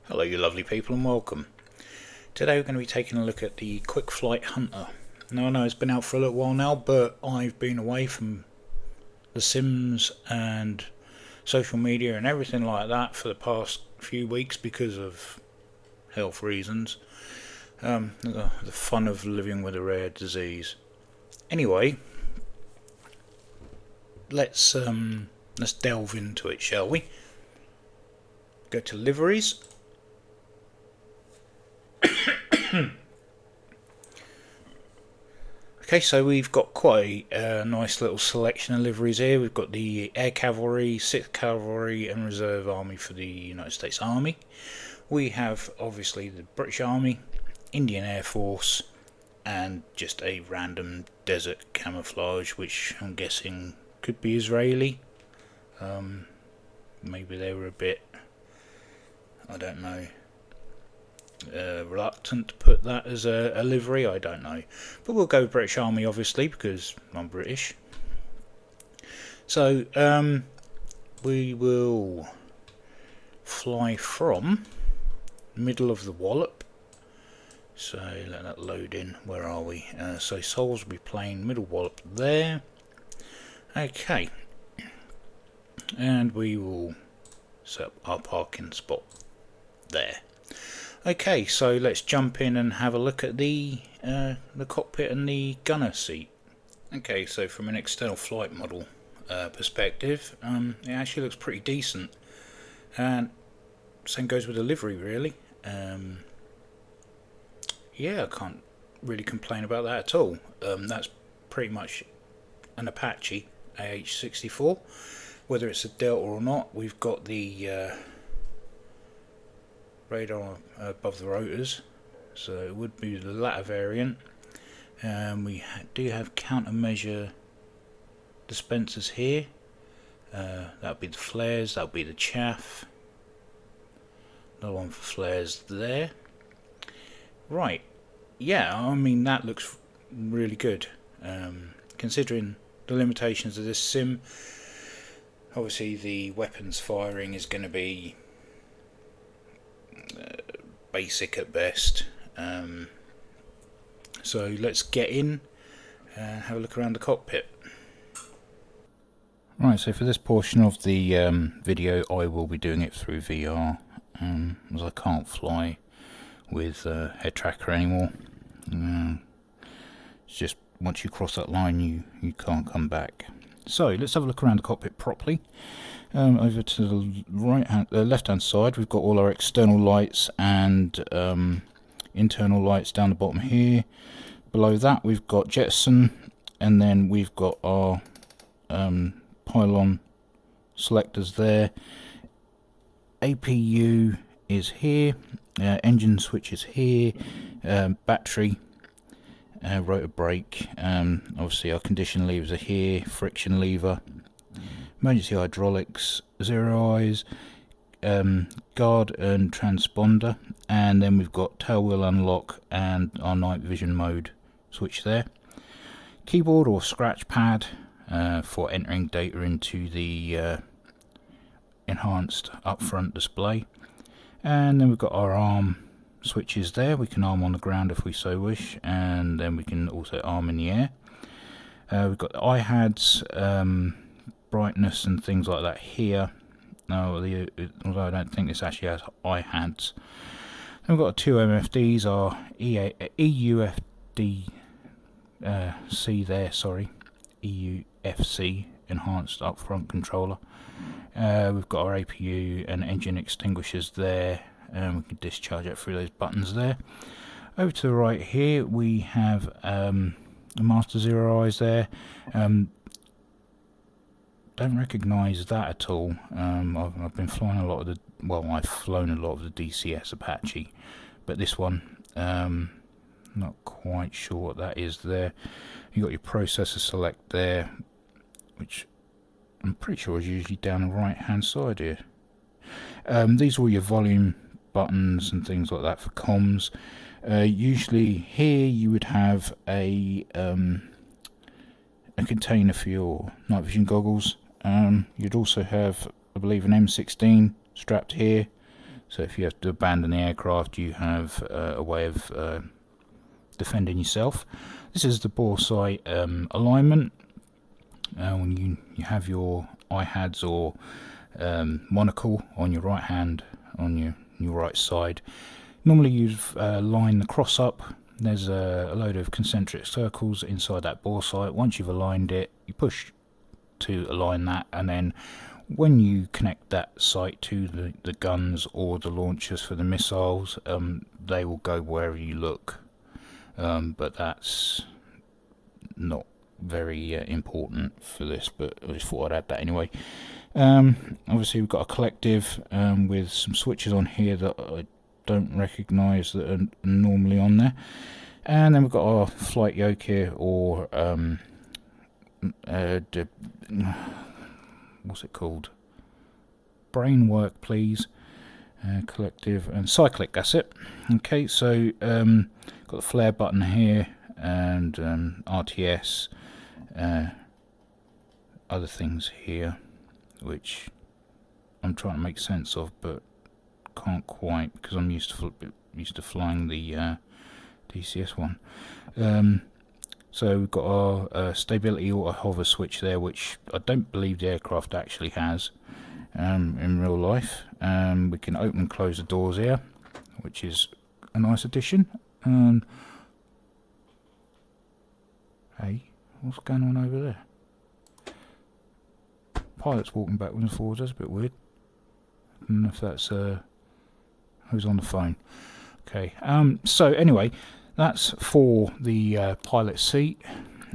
Hello you lovely people and welcome. Today we're going to be taking a look at the Kwikflight Hunter. Now I know it's been out for a little while now, but I've been away from the Sims and social media and everything like that for the past few weeks because of health reasons. The fun of living with a rare disease. Anyway, let's delve into it, shall we? Go to liveries. Okay, so we've got quite a nice little selection of liveries here. We've got the Air Cavalry, 6th Cavalry and Reserve Army for the United States Army. We have obviously the British Army, Indian Air Force, and just a random desert camouflage, which I'm guessing could be Israeli. Maybe they were a bit, I don't know, reluctant to put that as a livery, I don't know, but we'll go British Army obviously because I'm British. So we will fly from middle of the wallop, so let that load in. Where are we? So Salisbury Plain, middle wallop there. Okay, and we will set up our parking spot there. Okay, so let's jump in and have a look at the cockpit and the gunner seat. Okay, so from an external flight model perspective, it actually looks pretty decent, and same goes with the livery really. Yeah, I can't really complain about that at all. That's pretty much an Apache AH-64, whether it's a Delta or not. We've got the radar above the rotors, so it would be the latter variant. We do have countermeasure dispensers here. That would be the flares, that would be the chaff. Another one for flares there. Right, yeah, I mean that looks really good, considering the limitations of this sim. Obviously the weapons firing is going to be basic at best, so let's get in and have a look around the cockpit. Right, so for this portion of the video I will be doing it through VR, as I can't fly with head tracker anymore. It's just once you cross that line you can't come back. So let's have a look around the cockpit properly. Over to the left hand side we've got all our external lights and internal lights down the bottom here. Below that we've got jettison, and then we've got our pylon selectors there. APU is here, engine switch is here, battery, rotor brake, obviously our condition levers are here, friction lever, emergency hydraulics, zero eyes, guard and transponder, and then we've got tail wheel unlock and our night vision mode switch there. Keyboard or scratch pad for entering data into the enhanced upfront display, and then we've got our arm switches there. We can arm on the ground if we so wish, and then we can also arm in the air. We've got the IHADS, brightness and things like that here. Although I don't think this actually has IHADS. Then we've got two MFDs, our EUFD C there, sorry, EUFC enhanced upfront controller. We've got our APU and engine extinguishers there, and we can discharge it through those buttons there. Over to the right here we have the master zero eyes there. Don't recognise that at all. I've been flying a lot of the, well, I've flown a lot of the DCS Apache, but this one, not quite sure what that is there. You got your processor select there, which I'm pretty sure is usually down the right hand side here. These are all your volume buttons and things like that for comms. Usually here you would have a container for your night vision goggles. You'd also have, I believe, an M16 strapped here. So if you have to abandon the aircraft, you have a way of defending yourself. This is the bore sight alignment. When you have your IHADS or monocle on your right hand, on your right side, normally you've lined the cross up. There's a load of concentric circles inside that bore sight. Once you've aligned it, you push to align that, and then when you connect that sight to the guns or the launchers for the missiles, they will go wherever you look. But that's not very important for this, but I just thought I'd add that anyway. Obviously we've got a collective with some switches on here that I don't recognise that are normally on there, and then we've got our flight yoke here, or what's it called? Brain work, please. Collective and cyclic, that's it. Okay, so got the flare button here, and RTS, other things here which I'm trying to make sense of, but can't quite, because I'm used to flying the DCS one. So we've got our stability auto hover switch there, which I don't believe the aircraft actually has in real life. We can open and close the doors here, which is a nice addition. Hey, what's going on over there? Pilot's walking backwards and forwards. That's a bit weird. I don't know if that's who's on the phone. Okay. So anyway, that's for the pilot seat.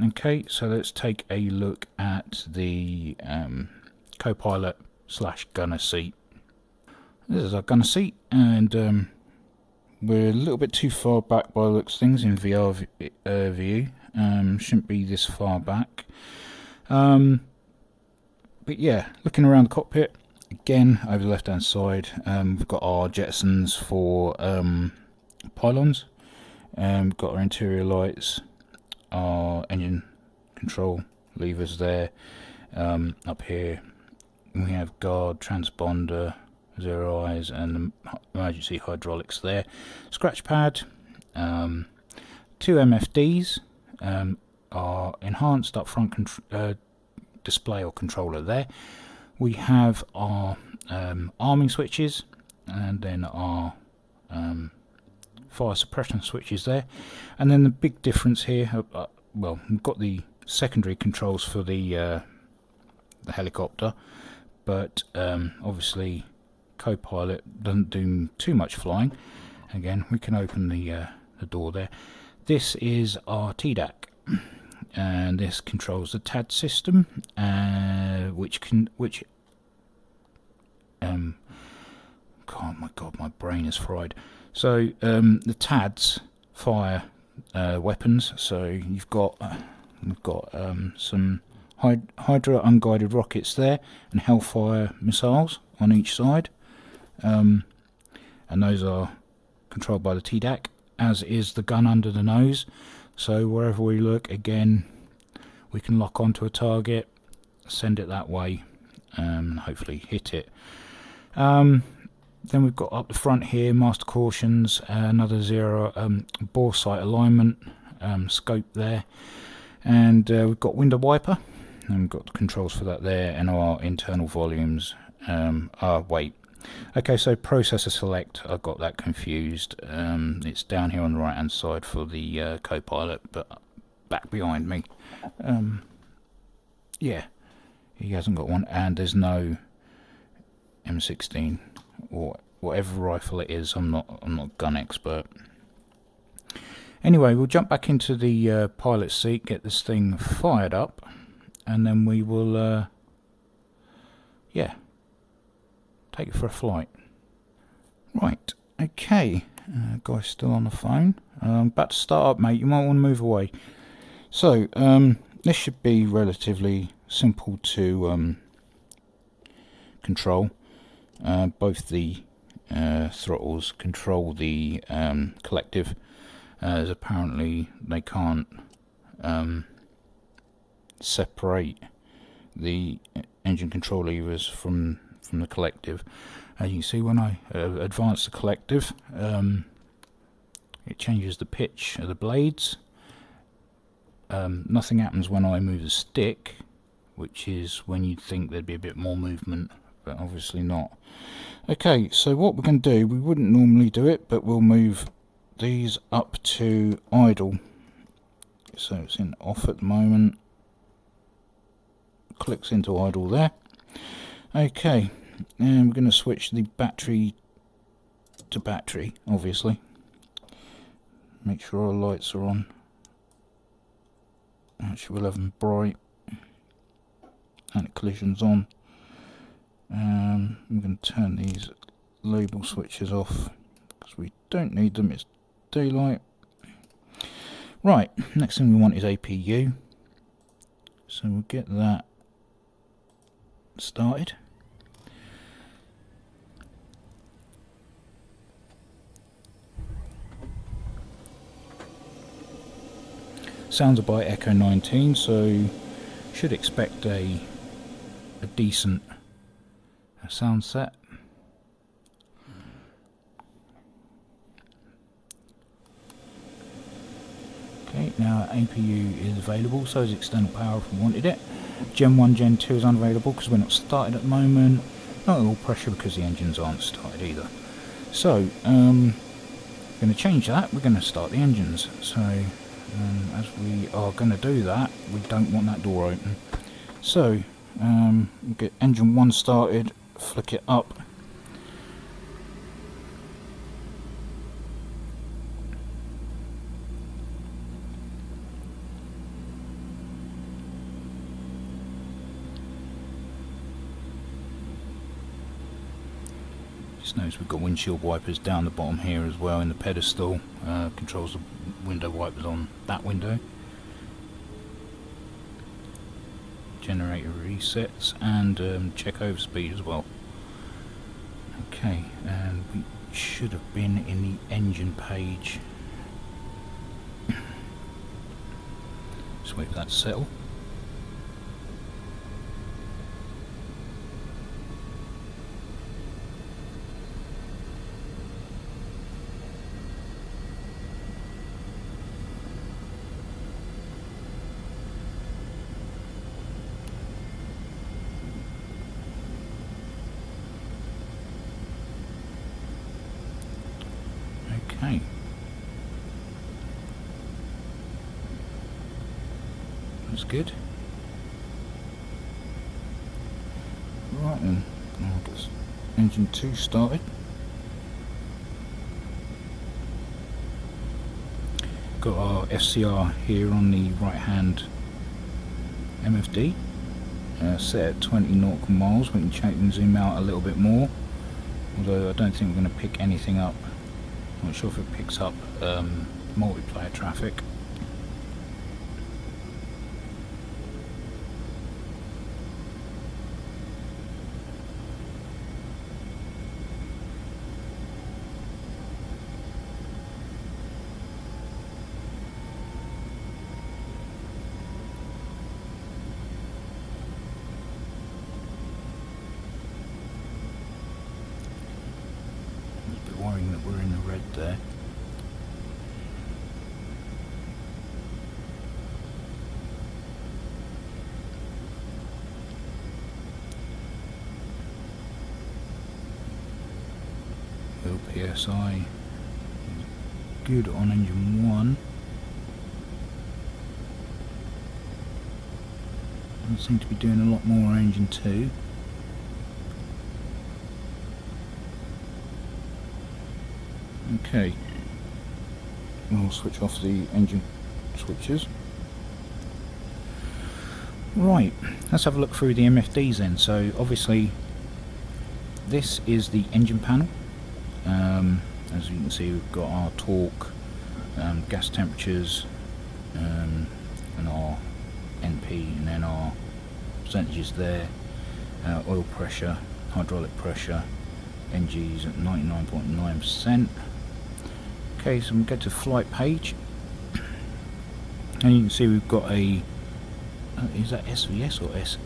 Okay. So let's take a look at the co-pilot / gunner seat. This is our gunner seat, and we're a little bit too far back by the looks of things in VR view. Shouldn't be this far back. But yeah, looking around the cockpit, again, over the left hand side, we've got our jettisons for pylons. We've got our interior lights, our engine control levers there. Up here we have guard, transponder, zero eyes, and emergency hydraulics there. Scratch pad, 2 MFDs, our enhanced up front display or controller there. We have our arming switches, and then our fire suppression switches there. And then the big difference here, well, we've got the secondary controls for the helicopter, but obviously co-pilot doesn't do too much flying. Again, we can open the door there. This is our TDAC, and this controls the TAD system, oh my god, my brain is fried. So the TADs fire weapons. So we've got some Hydra unguided rockets there, and Hellfire missiles on each side, and those are controlled by the TDAC, as is the gun under the nose. So wherever we look, again, we can lock onto a target, send it that way, and hopefully hit it. Then we've got up the front here, master cautions, another zero bore sight alignment, scope there, and we've got window wiper, and we've got the controls for that there, and our internal volumes. Wait. Okay, so processor select, I got that confused. It's down here on the right hand side for the co-pilot, but back behind me. Yeah, he hasn't got one, and there's no M16 or whatever rifle it is. I'm not a gun expert. Anyway, we'll jump back into the pilot seat, get this thing fired up, and then we will yeah, take it for a flight. Right, okay, guy's still on the phone. About to start up, mate, you might want to move away. So this should be relatively simple to control. Both the throttles control the collective, as apparently they can't separate the engine control levers from the collective. As you can see, when I advance the collective, it changes the pitch of the blades. Nothing happens when I move the stick, which is when you'd think there'd be a bit more movement, but obviously not. Okay, so what we're going to do, we wouldn't normally do it, but we'll move these up to idle. So it's in off at the moment. Clicks into idle there. Okay, and we're going to switch the battery to battery, obviously. Make sure our lights are on. Actually, we'll have them bright. And collisions on. I'm going to turn these label switches off because we don't need them. It's daylight. Right, next thing we want is APU. So we'll get that started. Sounds are by Echo 19, so should expect a decent sound set. Okay, now APU is available, so is external power if we wanted it. Gen 1, Gen 2 is unavailable because we're not started at the moment. Not oil pressure because the engines aren't started either. So, going to change that. We're going to start the engines. So, as we are going to do that, we don't want that door open. So, we'll get engine 1 started, flick it up. Just notice we've got windshield wipers down the bottom here as well in the pedestal. Controls the window wipers on that window. Generator resets and check over speed as well. Okay, and we should have been in the engine page. Just wait for that to settle. Okay. That's good. Right then, I'll get engine 2 started. Got our FCR here on the right hand MFD. Set at 20 nautical miles. We can check and zoom out a little bit more. Although I don't think we're going to pick anything up. I'm not sure if it picks up multiplayer traffic. Worrying that we're in the red there. Low PSI good on engine 1. Doesn't seem to be doing a lot more on engine 2. Okay, we'll switch off the engine switches. Right, let's have a look through the MFDs then. So obviously this is the engine panel. As you can see, we've got our torque, gas temperatures, and our NP, and then our percentages there, oil pressure, hydraulic pressure, NG's at 99.9%. Okay, so we'll get to flight page, and you can see we've got a is that SVS or S?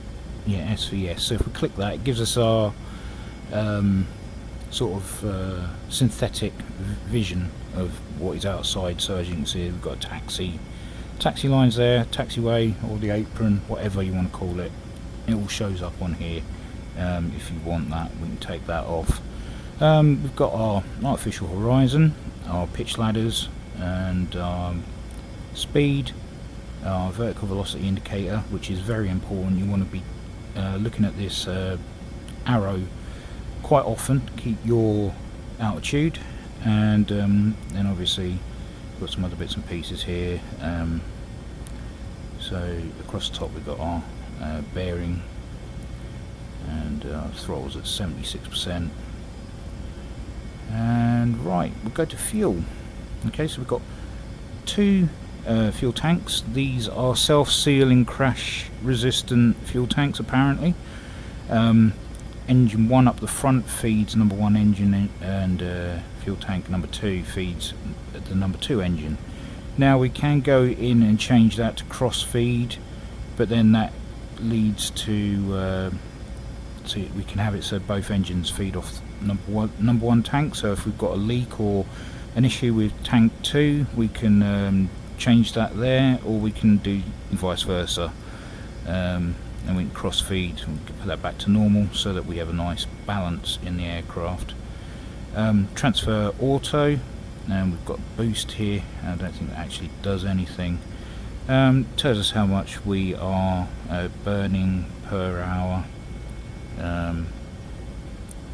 Yeah, SVS. So if we click that, it gives us our sort of synthetic vision of what is outside. So as you can see, we've got a taxi lines there, taxiway, or the apron, whatever you want to call it. It all shows up on here. If you want that, we can take that off. We've got our artificial horizon, our pitch ladders, and speed, our vertical velocity indicator, which is very important. You want to be looking at this arrow quite often, keep your altitude, and then obviously got some other bits and pieces here. So across the top we've got our bearing, and throttles at 76%. And right, we'll go to fuel. Okay, so we've got two fuel tanks. These are self-sealing, crash resistant fuel tanks apparently. Engine 1 up the front feeds number 1 engine, and fuel tank number 2 feeds the number 2 engine. Now we can go in and change that to cross feed, but then that leads to we can have it so both engines feed off number one tank. So if we've got a leak or an issue with tank 2, we can change that there, or we can do vice versa, and we can cross feed and put that back to normal so that we have a nice balance in the aircraft. Transfer auto, and we've got boost here. I don't think that actually does anything. Tells us how much we are burning per hour.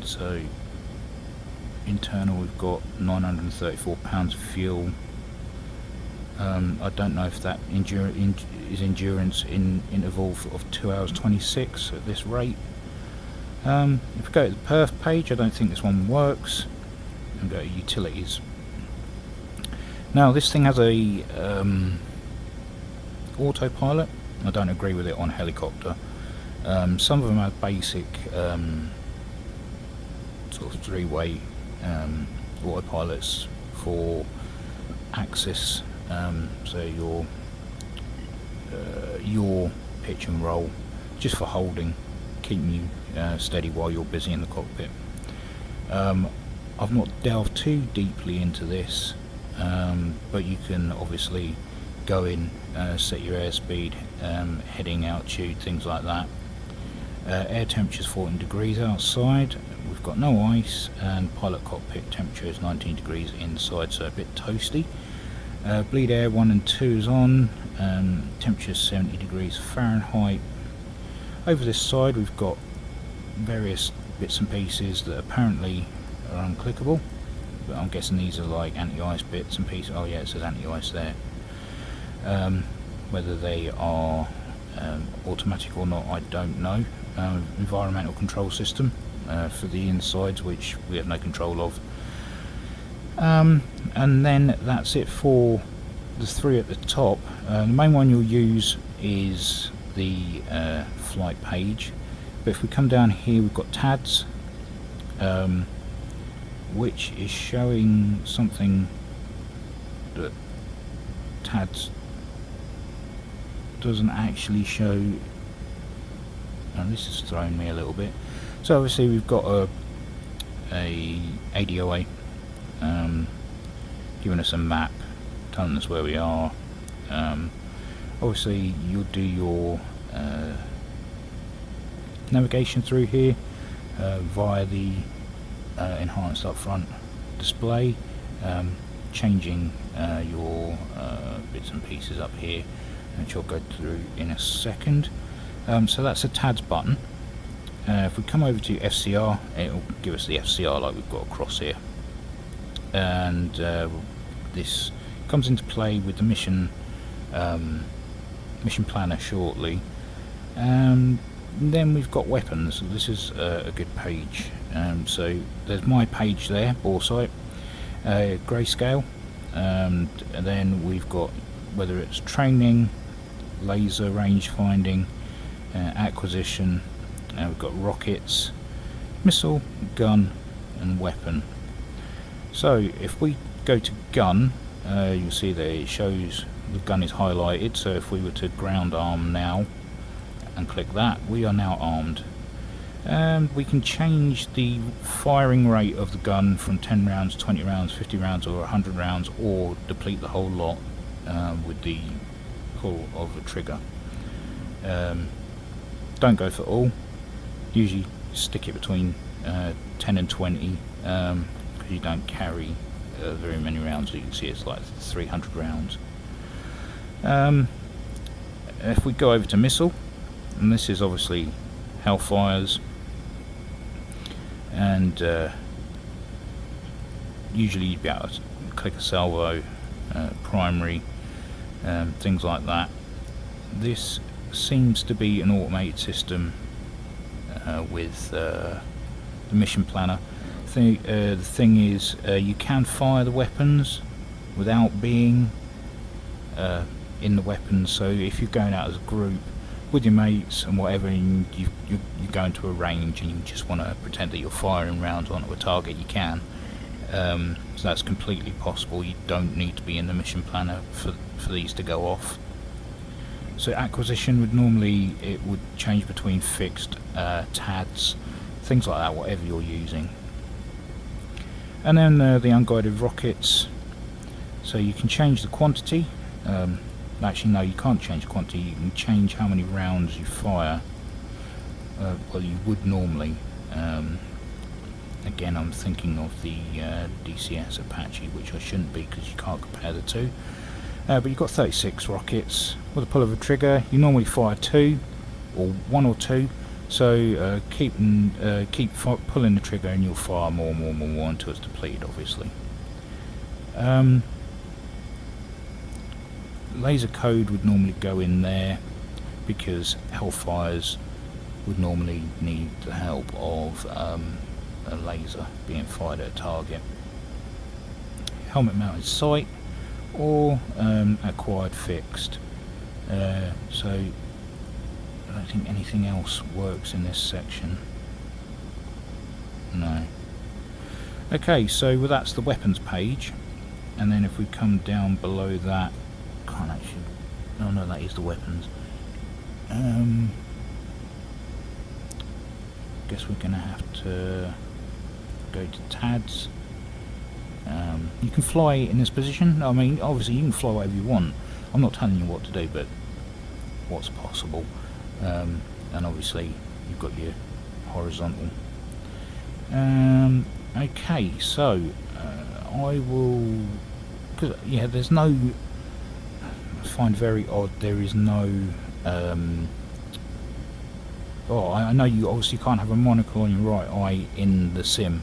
So internal, we've got 934 pounds of fuel. I don't know if that is endurance in interval of 2 hours 26 at this rate. If we go to the perf page, I don't think this one works, and go to utilities. Now this thing has a autopilot. I don't agree with it on helicopter. Some of them have basic sort of 3-way autopilots for axis, so your pitch and roll, just for holding, keeping you steady while you're busy in the cockpit. I've not delved too deeply into this, but you can obviously go in, set your airspeed, heading, altitude, things like that. Air temperature is 14 degrees outside, we've got no ice, and pilot cockpit temperature is 19 degrees inside, so a bit toasty. Bleed air 1 and 2 is on, temperature is 70 degrees Fahrenheit. Over this side we've got various bits and pieces that apparently are unclickable, but I'm guessing these are like anti-ice bits and pieces. Oh yeah, it says anti-ice there. Whether they are automatic or not, I don't know. Environmental control system for the insides, which we have no control of. And then that's it for the 3 at the top. The main one you'll use is the flight page, but if we come down here we've got TADS, which is showing something that TADS doesn't actually show, and this has thrown me a little bit. So obviously we've got a ADOA giving us a map, telling us where we are. Obviously you'll do your navigation through here via the enhanced upfront display, changing your bits and pieces up here, which I'll go through in a second. So that's a TADS button. If we come over to FCR, it'll give us the FCR like we've got across here, and this comes into play with the mission planner shortly. Then we've got weapons. This is a good page. So there's my page there, Boresight, grayscale, and then we've got whether it's training, laser range finding, acquisition. We've got rockets, missile, gun, and weapon. So if we go to gun, you'll see that it shows the gun is highlighted. So if we were to ground arm now and click that, we are now armed. We can change the firing rate of the gun from 10 rounds, 20 rounds, 50 rounds or 100 rounds, or deplete the whole lot with the pull of the trigger. Don't go for all. Usually stick it between 10 and 20 because you don't carry very many rounds. You can see it's like 300 rounds. If we go over to missile, and this is obviously Hellfires, and usually you'd be able to click a salvo, primary, things like that. This seems to be an automated system with the mission planner. The thing is, you can fire the weapons without being in the weapons, so if you're going out as a group with your mates and whatever, and you go into a range and you just want to pretend that you're firing rounds onto a target, you can. So that's completely possible. You don't need to be in the mission planner for these to go off. So acquisition would normally, it would change between fixed, TADs, things like that, whatever you're using. And then the unguided rockets, so you can change the quantity. Actually no, you can't change the quantity, you can change how many rounds you fire. Well, you would normally. Again, I'm thinking of the DCS Apache, which I shouldn't be because you can't compare the two. But you've got 36 rockets with a pull of a trigger. You normally fire 2 or 1 or 2, so keep pulling the trigger and you'll fire more until it's depleted, obviously. Laser code would normally go in there because Hellfires would normally need the help of a laser being fired at a target. Helmet mounted sight or acquired fixed. So I don't think anything else works in this section. No. Okay, so well, that's the weapons page, and then if we come down below that, can't actually. Oh no, that is the weapons. Guess we're gonna have to go to TADs. You can fly in this position. I mean, obviously you can fly whatever you want. I'm not telling you what to do, but what's possible. And obviously you've got your horizontal. Okay, so I will. Cause yeah, there's no. I find very odd. There is no. Oh, I know you obviously can't have a monocle on your right eye in the sim,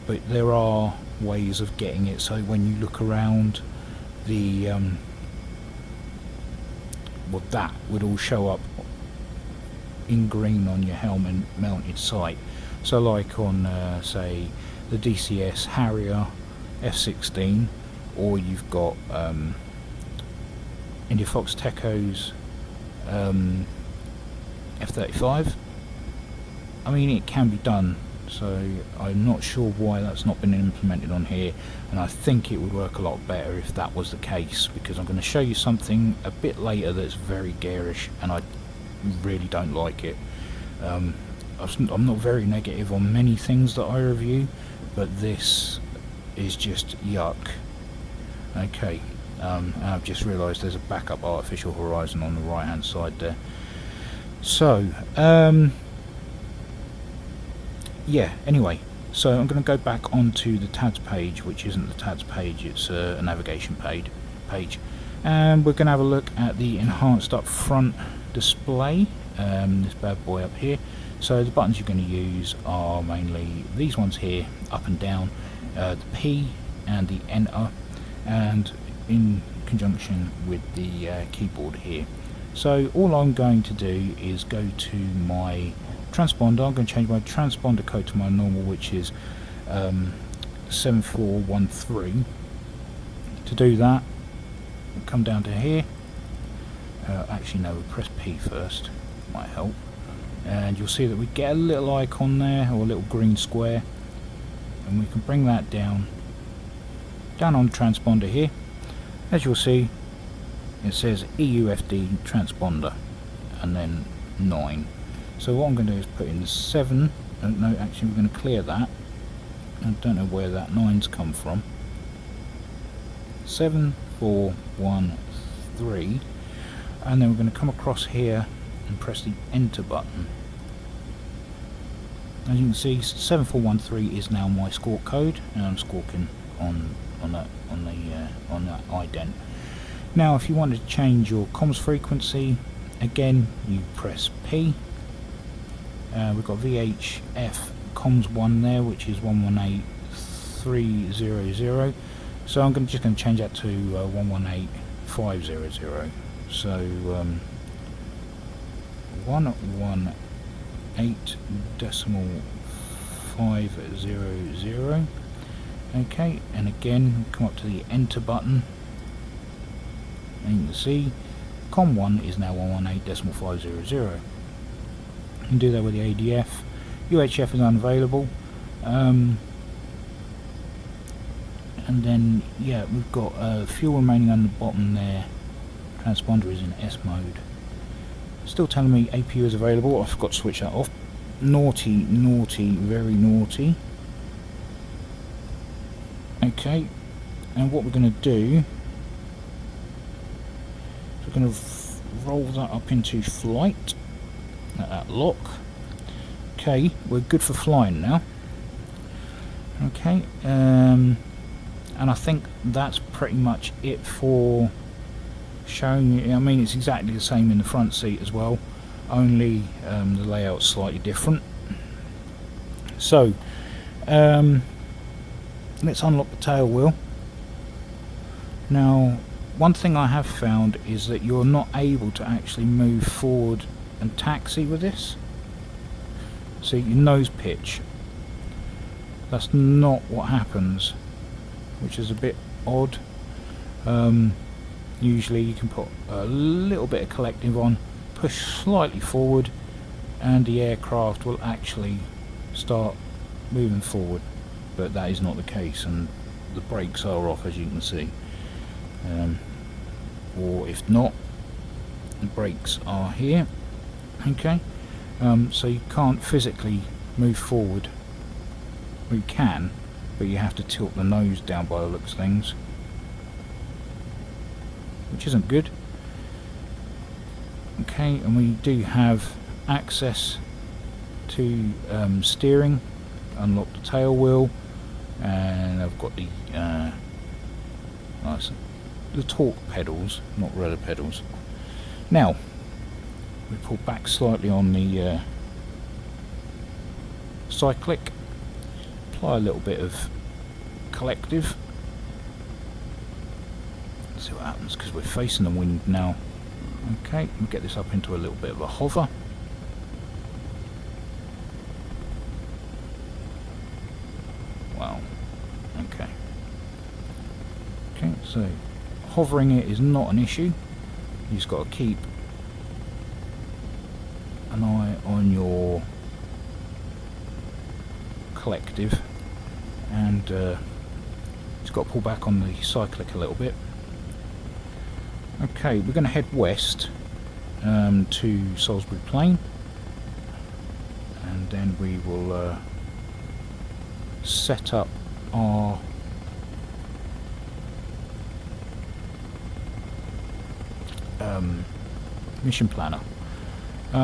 but there are ways of getting it so when you look around, the well, that would all show up in green on your helmet mounted sight. So like on say the DCS Harrier F-16, or you've got India Fox Techo's F-35. I mean, it can be done, so I'm not sure why that's not been implemented on here, and I think it would work a lot better if that was the case, because I'm going to show you something a bit later that's very garish and I really don't like it. I'm not very negative on many things that I review, but this is just yuck. Okay, I've just realised there's a backup artificial horizon on the right hand side there. So, yeah, anyway, so I'm going to go back onto the TADS page, which isn't the TADS page, it's a navigation page, and we're going to have a look at the enhanced up front display, this bad boy up here. So the buttons you're going to use are mainly these ones here, up and down, the P and the Enter, and in conjunction with the keyboard here. So all I'm going to do is go to my transponder. I'm going to change my transponder code to my normal, which is 7413. To do that, we'll come down to here. Actually no, we'll press P first, might help. And you'll see that we get a little icon there, or a little green square, and we can bring that down on the transponder here. As you'll see, it says EUFD transponder and then 9. So what I'm going to do is put in 7. No, actually we're going to clear that. I don't know where that 9's come from. 7, 4, 1, 3, and then we're going to come across here and press the enter button. As you can see, 7413 is now my squawk code, and I'm squawking on that ident. Now, if you want to change your comms frequency, again you press P. We've got VHF comms 1 there, which is 118300. So I'm just going to change that to 118500. So 118.500. Okay, and again come up to the enter button, and you can see COM1 is now 118.500. You can do that with the ADF. UHF is unavailable. And then, yeah, we've got fuel remaining on the bottom there. Transponder is in S mode. Still telling me APU is available. I forgot to switch that off. Naughty, naughty, very naughty. Okay, and what we're going to do is we're going to roll that up into flight. Let that lock. Okay, we're good for flying now. Okay, and I think that's pretty much it for showing you. I mean, it's exactly the same in the front seat as well, only the layout's slightly different. So let's unlock the tail wheel. Now, one thing I have found is that you're not able to actually move forward and taxi with this. See, your nose pitch, that's not what happens, which is a bit odd. Usually you can put a little bit of collective on, push slightly forward, and the aircraft will actually start moving forward, but that is not the case, and the brakes are off, as you can see. Or if not, the brakes are here. Okay, so you can't physically move forward. Well, you can, but you have to tilt the nose down by the looks of things, which isn't good. Okay, and we do have access to steering. Unlock the tail wheel, and I've got the torque pedals, not rudder pedals. Now we pull back slightly on the cyclic, apply a little bit of collective. Let's see what happens, because we're facing the wind now. Okay, we'll get this up into a little bit of a hover. Wow. Okay. Okay, so hovering it is not an issue. You just got to keep an eye on your collective, and just got to pull back on the cyclic a little bit. Okay, we're going to head west to Salisbury Plain, and then we will set up our mission planner.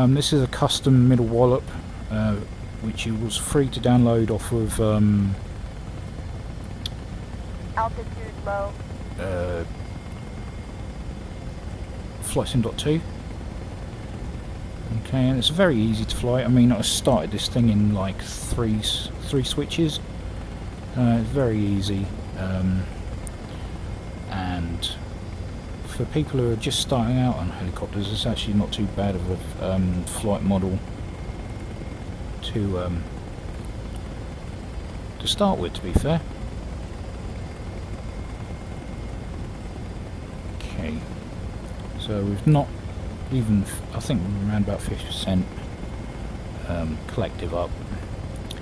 This is a custom middle wallop, which it was free to download off of altitude low. FlightSim.2. Okay, and it's very easy to fly. I mean, I started this thing in like three switches. It's very easy, and for people who are just starting out on helicopters, it's actually not too bad of a flight model to start with, to be fair. Okay, so we've not even, I think we're around about 50% collective up,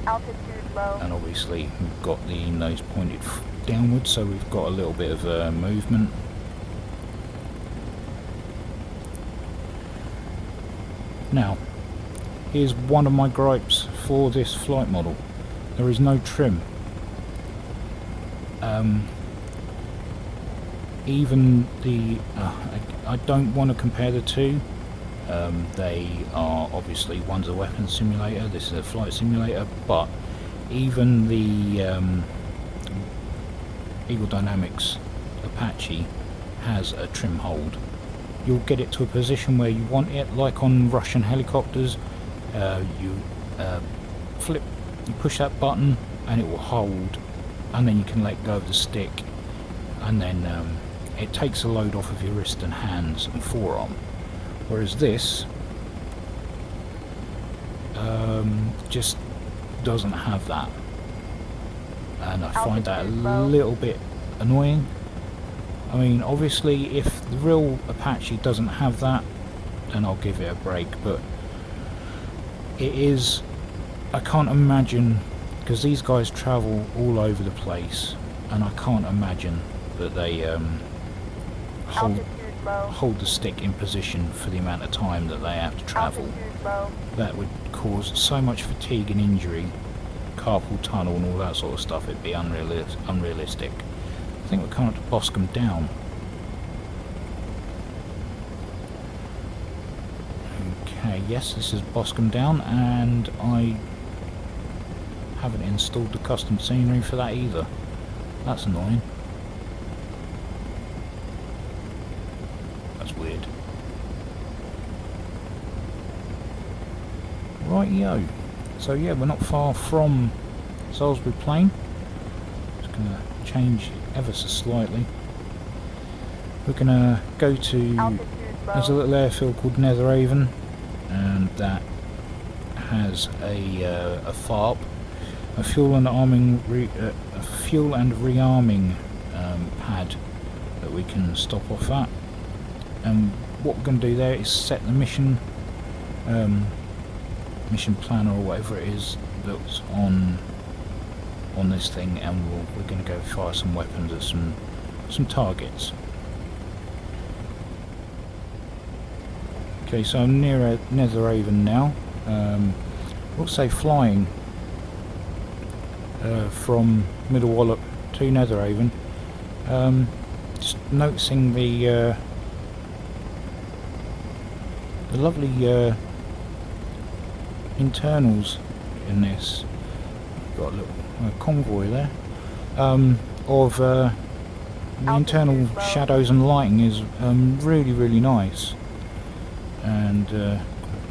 Altitude low. and obviously we've got the nose pointed downwards, so we've got a little bit of movement. Now, Here's one of my gripes for this flight model. There is no trim. Even the... I don't want to compare the two. They are obviously, one's a weapons simulator, this is a flight simulator, but even the Eagle Dynamics Apache has a trim hold. You'll get it to a position where you want it, like on Russian helicopters. You push that button and it will hold, and then you can let go of the stick, and then it takes a load off of your wrist and hands and forearm. Whereas this just doesn't have that, and I find that a little bit annoying. I mean, obviously if the real Apache doesn't have that, then I'll give it a break, but it is, I can't imagine, because these guys travel all over the place, and I can't imagine that they hold the stick in position for the amount of time that they have to travel. That would cause so much fatigue and injury, carpal tunnel and all that sort of stuff. It'd be unrealistic. I think we're coming up to Boscombe Down. Okay, yes, this is Boscombe Down, and I haven't installed the custom scenery for that either. That's annoying. That's weird. Rightio. So yeah, we're not far from Salisbury Plain. Just gonna change ever so slightly. We're gonna go to, there's a little airfield called Netheravon, and that has a FARP, a fuel and rearming pad that we can stop off at. And what we're going to do there is set the mission planner or whatever it is that's on this thing, and we're going to go fire some weapons at some targets. Okay, so I'm near Netheravon now. We'll say flying from Middle Wallop to Netheravon. Just noticing the lovely internals in this. Got a little convoy there of the internal shadows and lighting is really nice, and I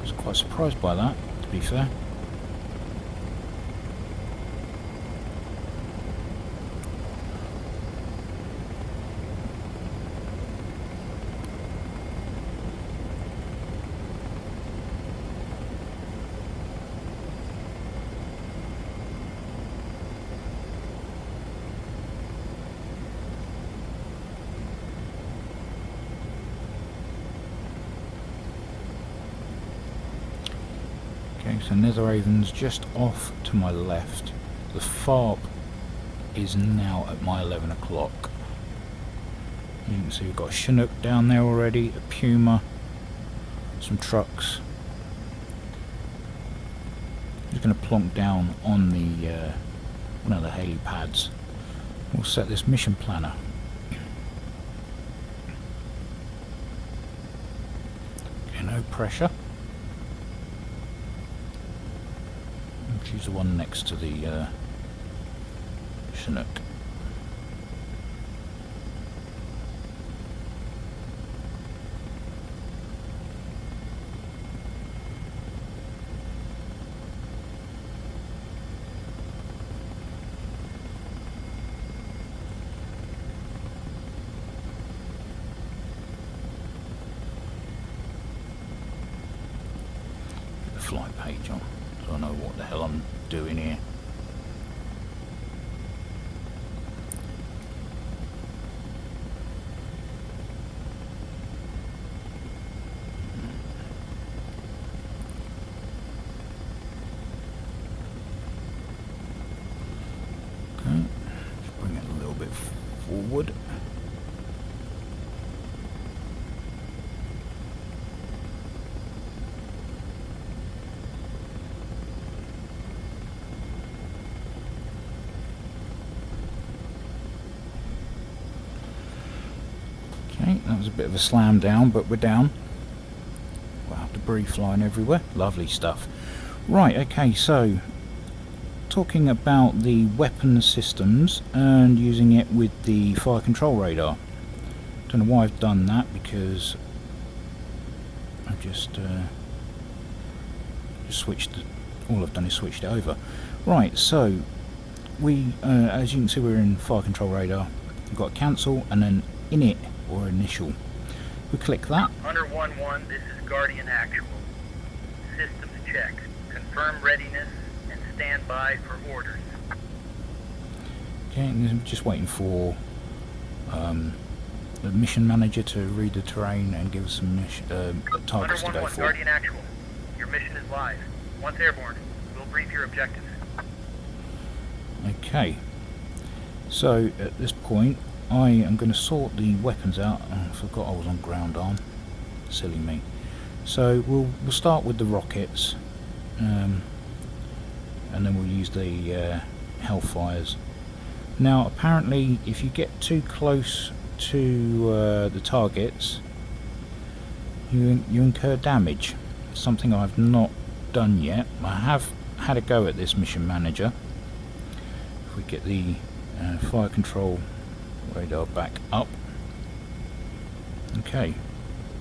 was quite surprised by that, to be fair. Okay, so Netheravon's just off to my left. The FARP is now at my 11 o'clock. You can see we've got a Chinook down there already, a Puma, some trucks. Just going to plonk down on the one of the helipads. We'll set this mission planner. Okay, no pressure. Choose the one next to the Chinook. Get the flight page on. I don't know what the hell I'm doing here. Okay, just bring it a little bit forward. Okay, that was a bit of a slam down, but we're down. Wow, debris flying everywhere. Lovely stuff. Right, okay, so talking about the weapon systems and using it with the fire control radar. Don't know why I've done that, because I've just switched. All I've done is switched it over. Right, so we, as you can see, we're in fire control radar. We've got cancel and then init or initial. We click that. Hunter 1-1, this is Guardian Actual. Systems check. Confirm readiness and stand by for orders. Okay, and I'm just waiting for the mission manager to read the terrain and give us some targets to Hunter go 1-1, for. Guardian Actual. Your mission is live. Once airborne, we'll brief your objectives. Okay, so at this point I am going to sort the weapons out. Oh, I forgot I was on ground arm. Silly me. So we'll start with the rockets, and then we'll use the Hellfires. Now apparently if you get too close to the targets, you incur damage. Something I've not done yet. I have had a go at this mission manager. If we get the fire control radar back up. Okay,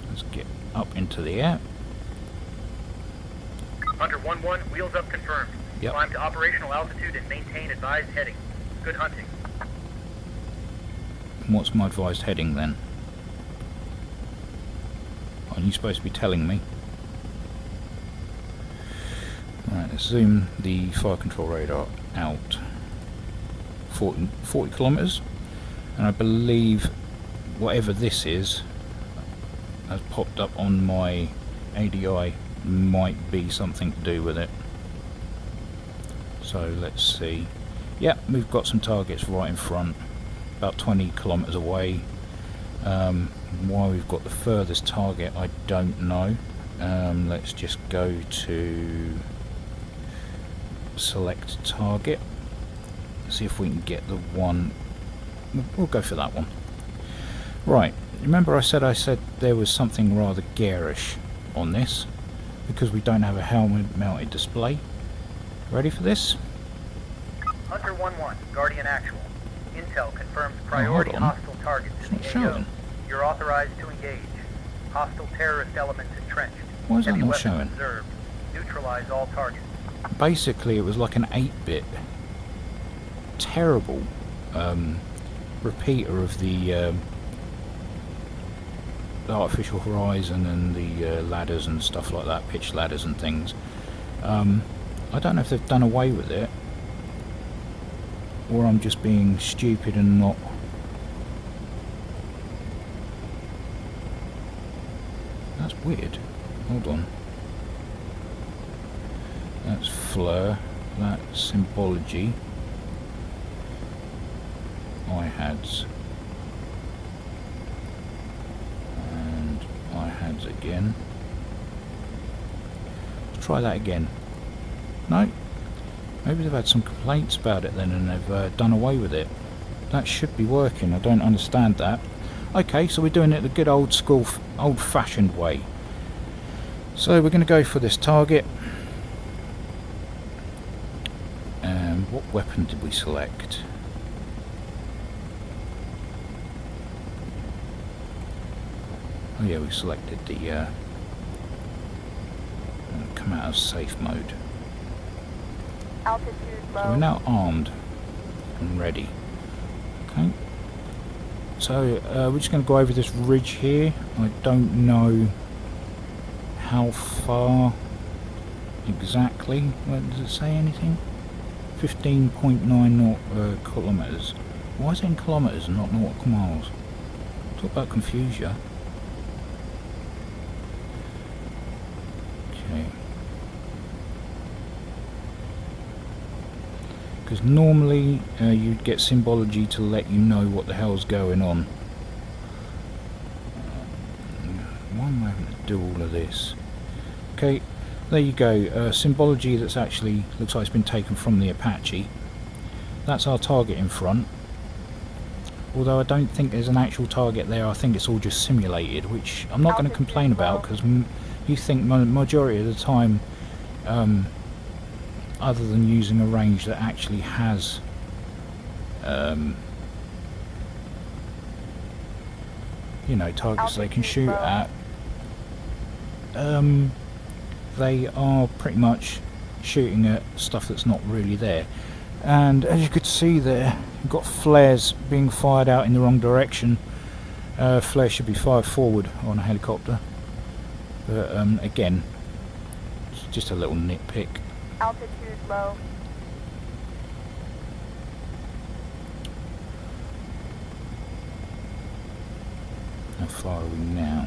let's get up into the air. Hunter 1-1, wheels up confirmed. Yep. Climb to operational altitude and maintain advised heading. Good hunting. What's my advised heading then? Aren't you supposed to be telling me? Right, let's zoom the fire control radar out. 40 kilometers, and I believe whatever this is has popped up on my ADI might be something to do with it. So let's see. Yep, we've got some targets right in front, about 20 kilometers away. Why we've got the furthest target, I don't know. Let's just go to select target. See if we can get the one. We'll go for that one. Right, remember I said there was something rather garish on this because we don't have a helmet mounted display. Ready for this? Hunter 1-1, Guardian Actual. Intel confirms priority hold on. hostile targets in It's the not AO. showing. You're authorized to engage. Hostile terrorist elements entrenched. Why is that Heavy not weapons showing? observed. Neutralize all targets. Basically it was like an 8-bit terrible repeater of the artificial horizon and the ladders and stuff like that, pitch ladders and things. I don't know if they've done away with it or I'm just being stupid and not. That's weird. Hold on. That's flare. That's symbology. IHADS. And IHADS again. Let's try that again. No? Maybe they've had some complaints about it then and they've done away with it. That should be working. I don't understand that. Okay, so we're doing it the good old school, old-fashioned way. So we're going to go for this target. What weapon did we select? Oh yeah, we selected the come out of safe mode. Altitude low. So we're now armed and ready. Okay. So we're just going to go over this ridge here. I don't know how far exactly. Does it say anything? 15.9 kilometers. Why is it in kilometers and not nautical miles? Talk about confusion. Okay. Because normally you'd get symbology to let you know what the hell's going on. Why am I having to do all of this? Okay, there you go. Symbology that's actually looks like it's been taken from the Apache. That's our target in front. although I don't think there's an actual target there. I think it's all just simulated, which I'm not going to complain about, because you think majority of the time, other than using a range that actually has you know, targets they can shoot at, they are pretty much shooting at stuff that's not really there. And as you could see there, you've got flares being fired out in the wrong direction. Flares should be fired forward on a helicopter, but again, it's just a little nitpick. Altitude low. How far are we now?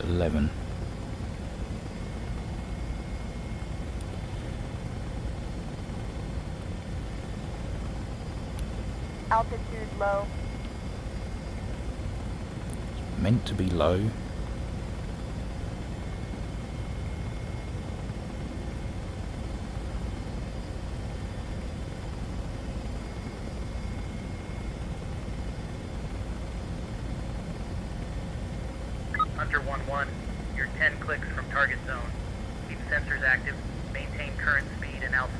11. Altitude low. It's meant to be low. Hunter 1-1, you're 10 clicks from target zone. Keep sensors active, maintain current speed and altitude.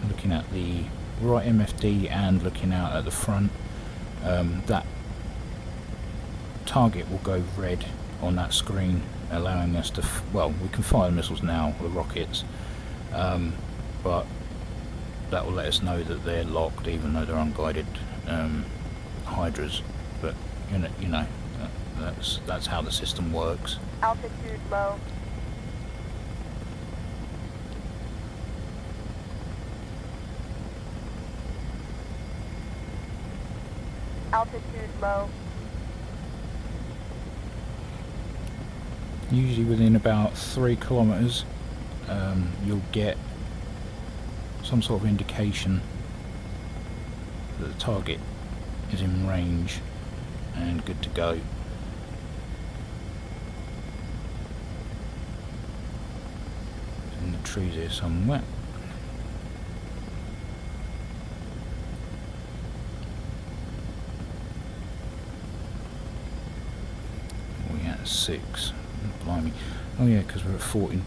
Looking at the right MFD and looking out at the front, that target will go red on that screen, allowing us to, well, we can fire missiles now with rockets, but that will let us know that they're locked, even though they're unguided hydras. But you know, that's how the system works. Altitude low. Altitude low. Usually within about 3 kilometers, you'll get some sort of indication that the target is in range and good to go. It's in the trees here somewhere. We're at 6. Blimey. Oh yeah, because we're at 40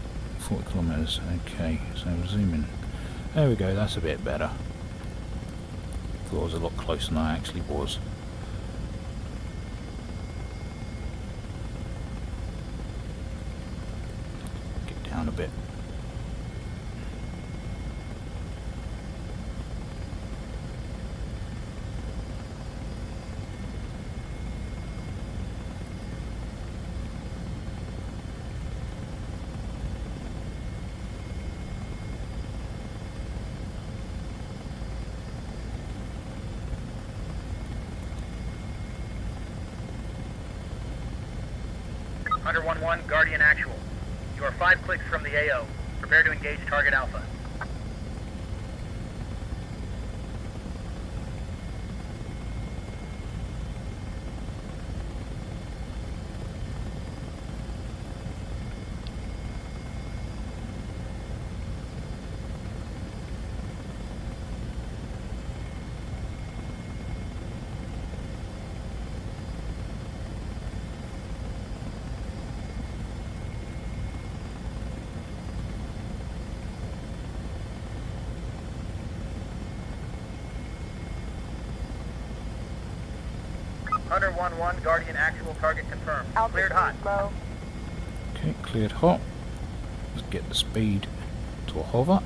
kilometers. Okay, so we're zooming. There we go, that's a bit better. Thought I was a lot closer than I actually was. Get down a bit. Hunter 1-1, Guardian Actual. You are 5 clicks from the AO. Prepare to engage target Alpha. Hunter 1-1, Guardian Actual, target confirmed. Cleared hot. Altitude low. Okay, cleared hot. Let's get the speed to a hover.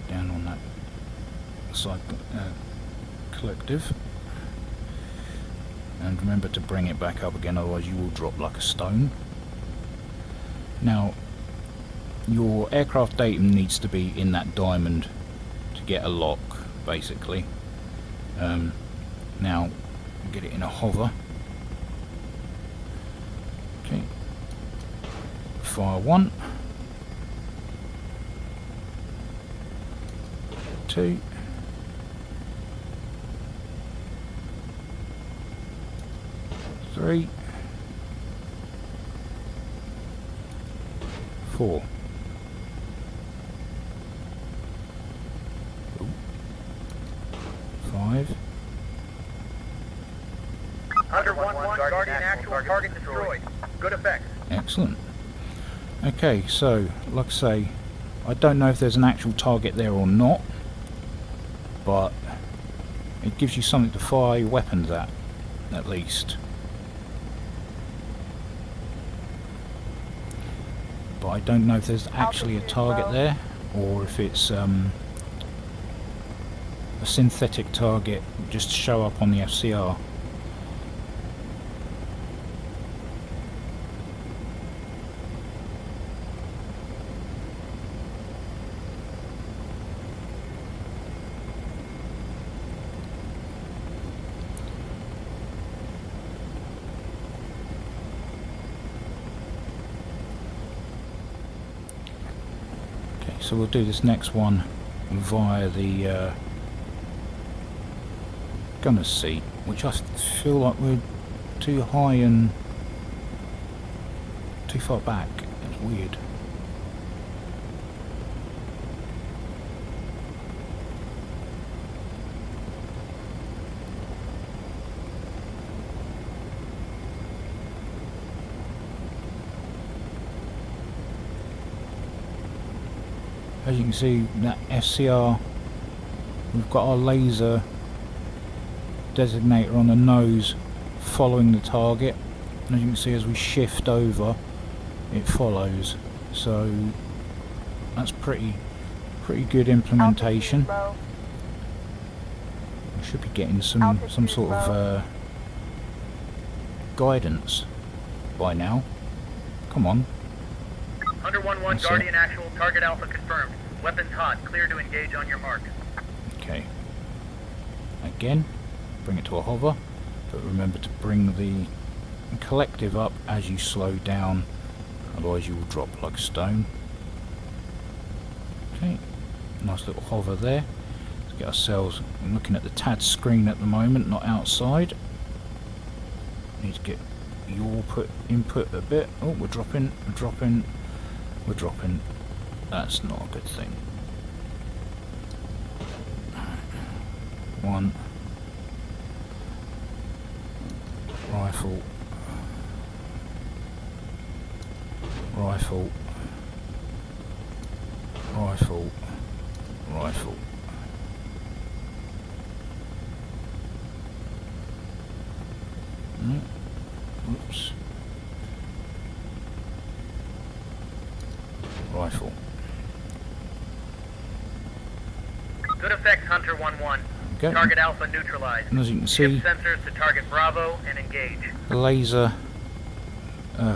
Down on that side collective. And remember to bring it back up again, otherwise you will drop like a stone. Now, your aircraft datum needs to be in that diamond to get a lock, basically. Now, get it in a hover. Okay. Fire 1. 2. 3. 4. 5. Hunter 1-1, Guardian actual, target destroyed. Good effect. Excellent. Okay, so, like I say, I don't know if there's an actual target there or not, but it gives you something to fire your weapons at least. But I don't know if there's actually a target there, or if it's a synthetic target just to show up on the FCR. So we'll do this next one via the gunner's seat, which I feel like we're too high and too far back. It's weird. As you can see, that FCR, we've got our laser designator on the nose following the target, and as you can see, as we shift over, it follows. So that's pretty good implementation. We should be getting some sort of guidance by now. Come on. Hunter 1-1, Guardian actual, target Alpha confirmed. Weapons hot, clear to engage on your mark. Okay. Again, bring it to a hover, but remember to bring the collective up as you slow down, otherwise you will drop like a stone. Okay, nice little hover there. Let's get ourselves, I'm looking at the TAD screen at the moment, not outside. Need to get your input a bit. Oh, we're dropping. That's not a good thing. One. Rifle. Rifle. Rifle. Rifle. Oops. Rifle. Good effect, Hunter 1-1. Okay. Target Alpha neutralized. And as you can Shift see, sensors to target Bravo and engage. the laser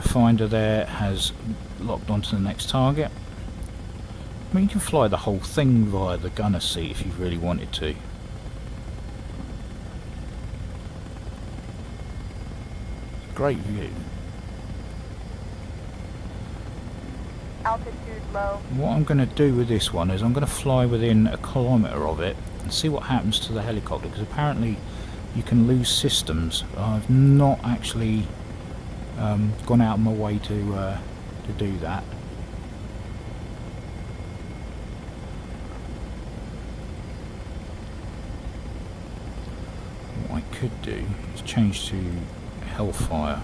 finder there has locked onto the next target. I mean, you can fly the whole thing via the gunner seat if you really wanted to. Great view. Altitude low. What I'm going to do with this one is I'm going to fly within a kilometre of it and see what happens to the helicopter, because apparently you can lose systems. I've not actually gone out of my way to do that. What I could do is change to Hellfire.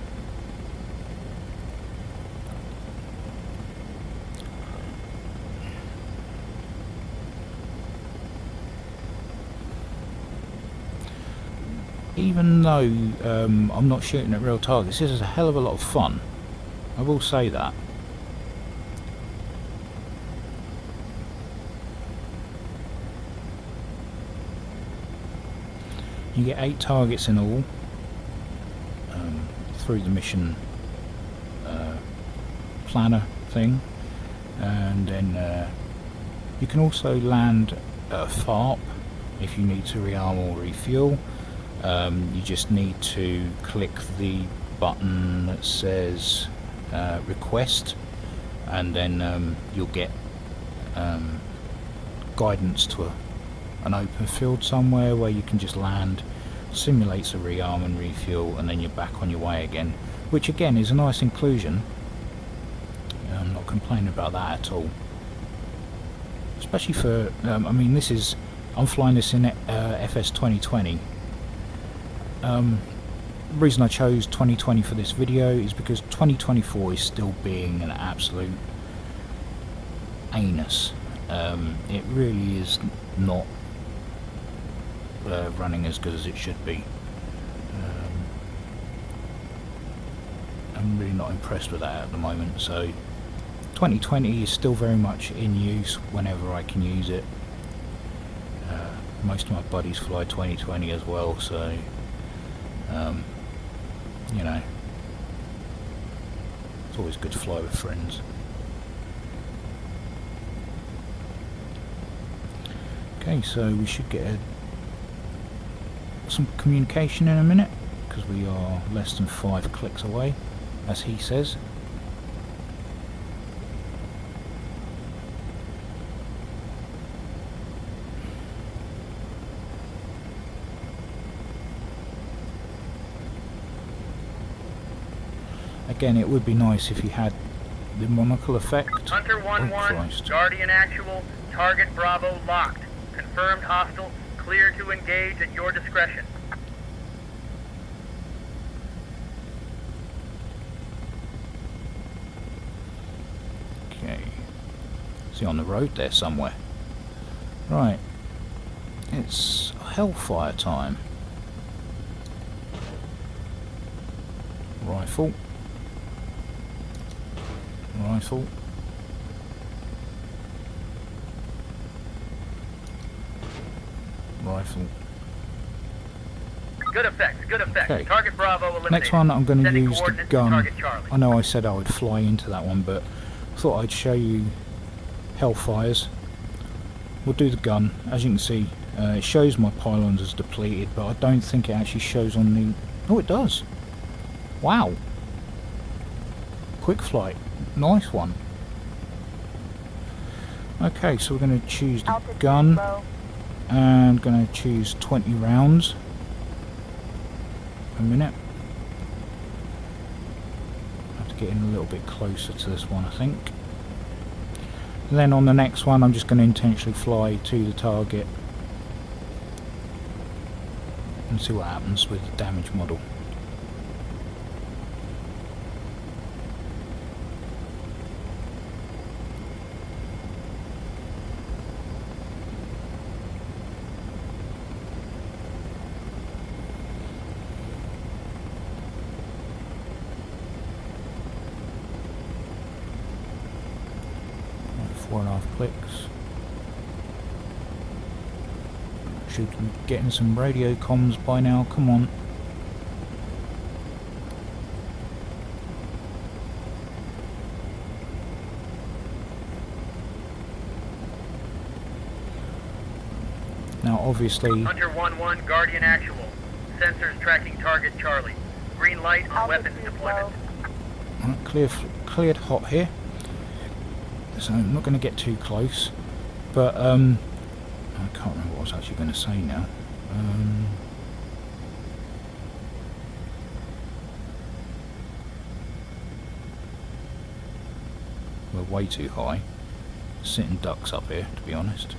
Even though I'm not shooting at real targets, this is a hell of a lot of fun. I will say that. You get 8 targets in all through the mission planner thing, and then you can also land a FARP if you need to rearm or refuel. You just need to click the button that says request, and then you'll get guidance to an open field somewhere where you can just land, simulates a rearm and refuel, and then you're back on your way again, which again is a nice inclusion. I'm not complaining about that at all, especially for I mean, this is I'm flying this in FS2020. The reason I chose 2020 for this video is because 2024 is still being an absolute anus. It really is not running as good as it should be. I'm really not impressed with that at the moment, so 2020 is still very much in use whenever I can use it. Most of my buddies fly 2020 as well, so you know, it's always good to fly with friends. Okay, so we should get some communication in a minute, because we are less than 5 clicks away, as he says. Again, it would be nice if you had the monocle effect. Hunter 1-1, Christ. Guardian Actual, target Bravo locked. Confirmed hostile, clear to engage at your discretion. Okay. Is he on the road there somewhere? Right. It's Hellfire time. Rifle. Rifle. Rifle. Good effects, good effects. Okay. Target Bravo eliminated. Next one I'm going to Sending use the coordinates to gun. target Charlie. I know I said I would fly into that one, but I thought I'd show you Hellfires. We'll do the gun. As you can see, it shows my pylons as depleted, but I don't think it actually shows on the... Oh, it does. Wow. Kwikflight. Nice one. Okay, so we're going to choose the Altitude gun, low. and going to choose 20 rounds. A minute. Have to get in a little bit closer to this one, I think. And then on the next one, I'm just going to intentionally fly to the target and see what happens with the damage model. Right, 4.5 clicks. Should be getting some radio comms by now, come on. Now obviously Hunter 1-1, Guardian Actual. Sensors tracking target Charlie. Green light on weapons Altitude deployment. low. right, cleared hot here, so I'm not going to get too close, but I can't remember what I was actually going to say now. We're way too high, sitting ducks up here, to be honest.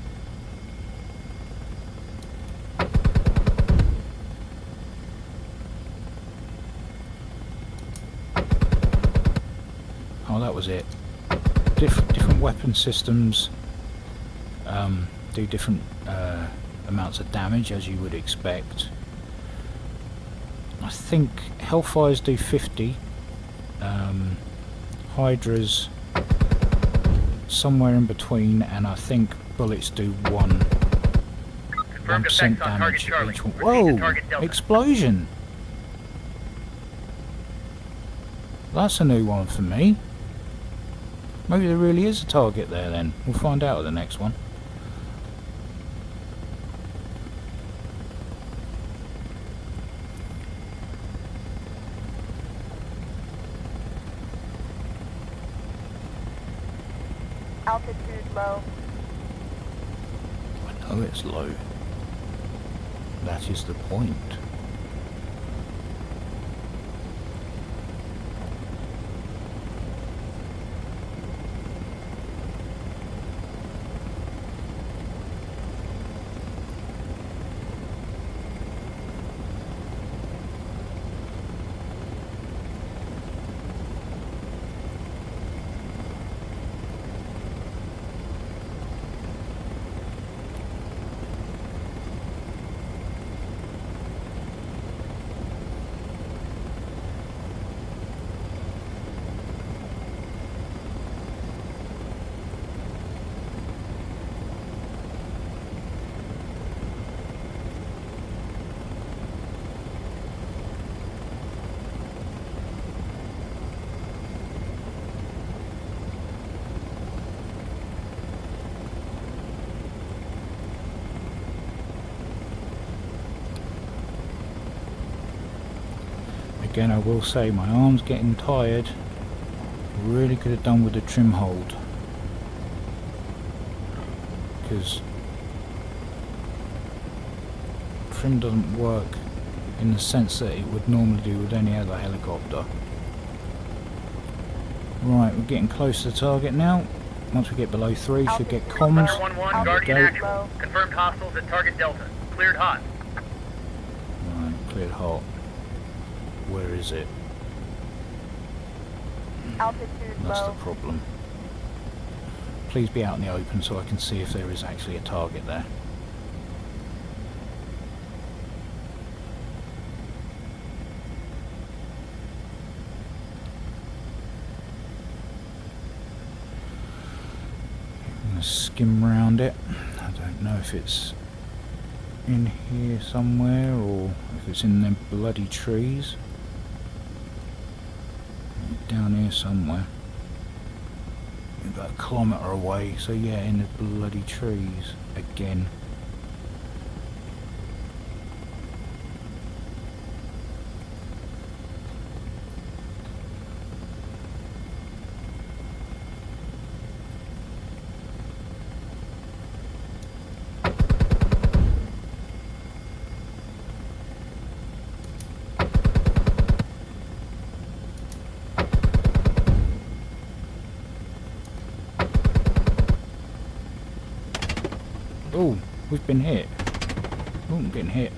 Oh, that was it. Different weapon systems do different amounts of damage, as you would expect. I think Hellfires do 50, Hydras somewhere in between, and I think bullets do 1% Confirmed effects on target damage Charlie. each one. Proceed to Whoa! target Delta. Explosion! That's a new one for me. Maybe there really is a target there then. We'll find out at the next one. Altitude low. I know it's low. That is the point. again, I will say my arm's getting tired. Really could have done with a trim hold, because trim doesn't work in the sense that it would normally do with any other helicopter. Right, we're getting close to the target now. Once we get below 3, should get comms. Hunter 1-1, There we Guardian go. actual. Confirmed hostiles at target Delta. Cleared hot. Right, cleared hot. Where is it? Altitude That's the low. problem. Please be out in the open so I can see if there is actually a target there. I'm going to skim round it. I don't know if it's in here somewhere or if it's in them bloody trees. Down here somewhere. About a kilometre away, so yeah, in the bloody trees again. Oh, we've been hit. Oh, I'm getting hit.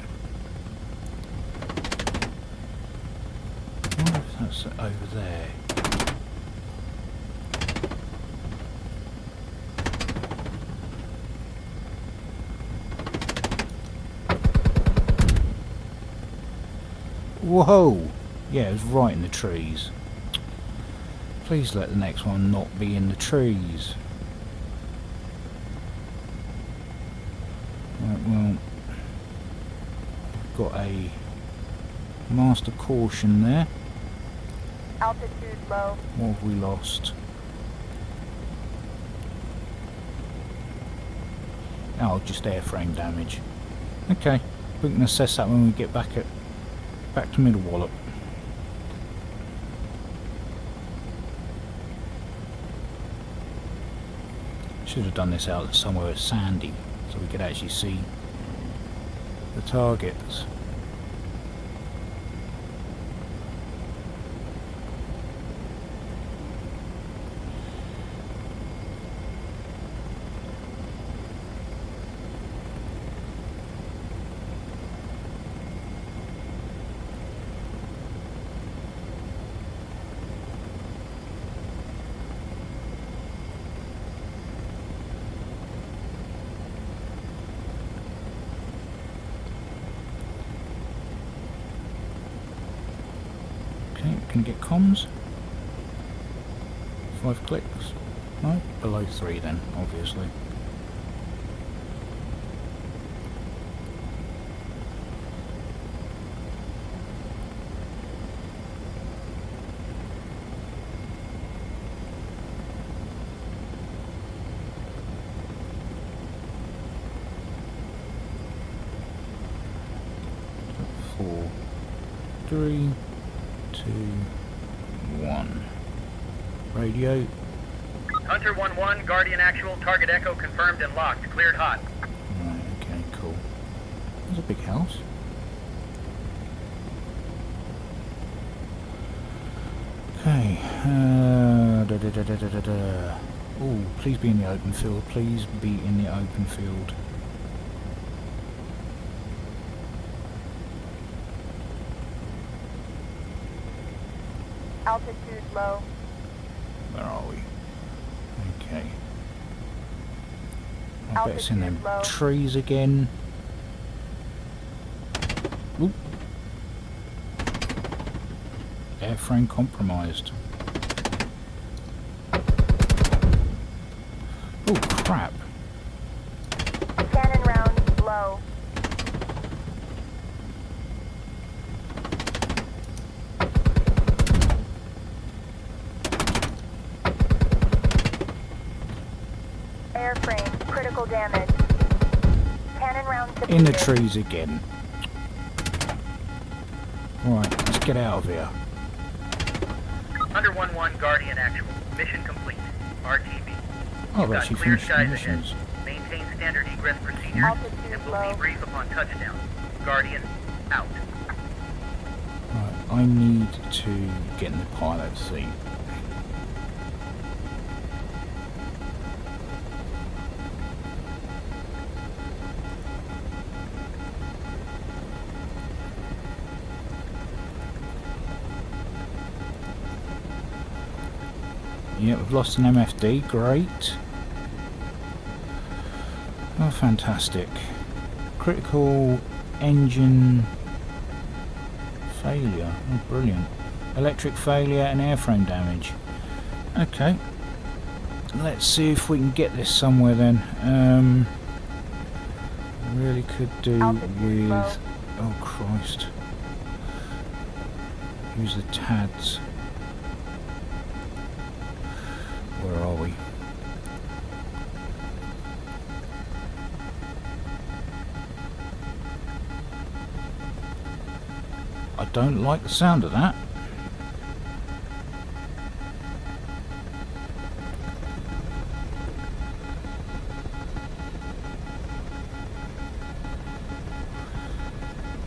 I wonder if that's over there. Whoa! Yeah, it was right in the trees. Please let the next one not be in the trees. Right, well, got a master caution there. Altitude low. What have we lost? Oh, just airframe damage. Okay, we can assess that when we get back to Middle Wallop. Should have done this out somewhere sandy, so we could actually see the targets. Can get comms. 5 clicks. No, below 3 then, obviously. Four, 3, 2, 1. Radio. Hunter 1-1, Guardian actual, target Echo confirmed and locked. Cleared hot. Right, okay, cool. There's a big house. Okay. Oh, please be in the open field. Please be in the open field. Altitude low. Where are we? Okay. I bet it's in them Altitude low. trees again. Oop. Airframe compromised. Oh crap. Cannon round low. Airframe, critical damage. Cannon round In the depleted. trees again. Right, let's get out of here. Under 1-1, Guardian Actual. Mission complete. RTB. Oh, I've You've got actually clear finished the skies ahead. missions. Maintain standard egress procedures, Altitude and we'll low. debrief upon touchdown. Guardian, out. Right, I need to get in the pilot seat. Yeah, we've lost an MFD, great. Oh, fantastic. Critical engine failure, oh brilliant. Electric failure and airframe damage. Okay, let's see if we can get this somewhere then. Really could do Altitude low. with, oh Christ, use the TADs. Where are we? I don't like the sound of that.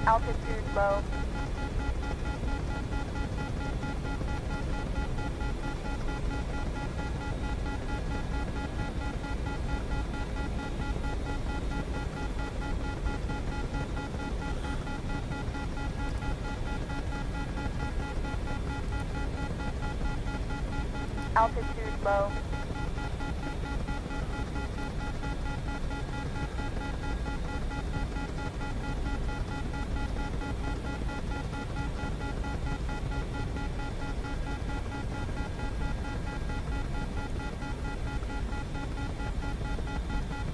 Altitude low. Altitude low.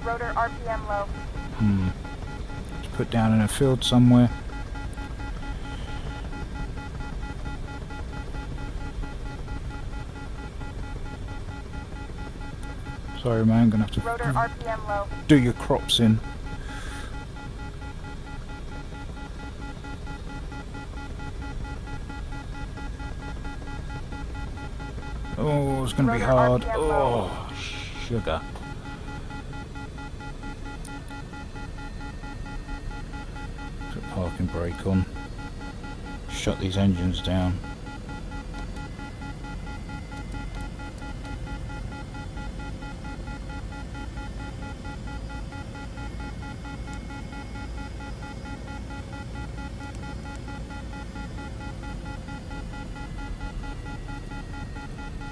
Rotor RPM low. Let's put down in a field somewhere. Sorry man, gonna have Rotor to RPM low. do your crops in. Oh, it's gonna be Rotor hard. RPM low. Oh, sugar. Put parking brake on. Shut these engines down.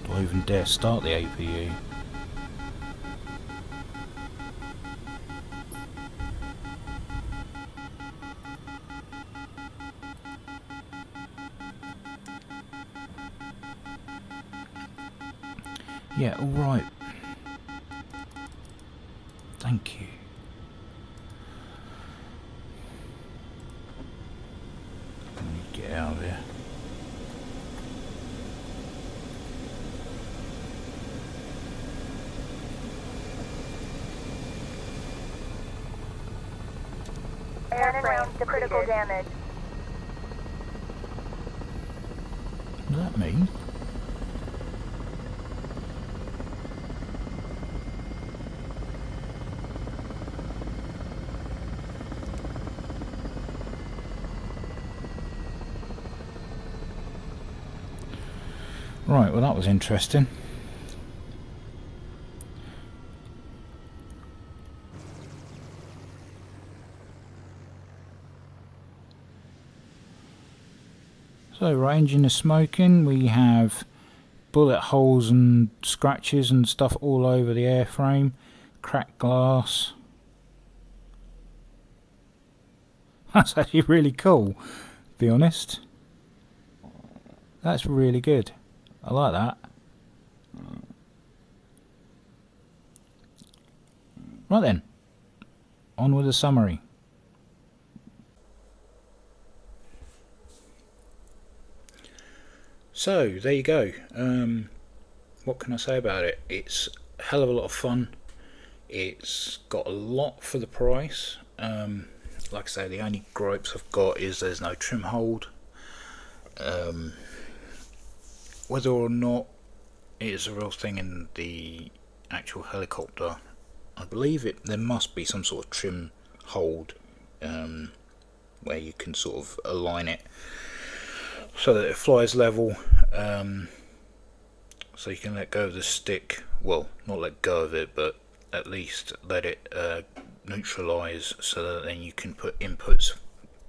Do I even dare start the APU? Yeah, alright. Thank you. Let me get out of here. Airframe to critical damage. What does that mean? Right, well that was interesting. So our engine is smoking, we have bullet holes and scratches and stuff all over the airframe, cracked glass. That's actually really cool, to be honest. That's really good. I like that. Right then, on with the summary. So there you go. What can I say about it? It's a hell of a lot of fun. It's got a lot for the price. Like I say, the only gripes I've got is there's no trim hold. Whether or not it is a real thing in the actual helicopter, I believe there must be some sort of trim hold where you can sort of align it so that it flies level, so you can let go of the stick. Well, not let go of it, but at least let it neutralize, so that then you can put inputs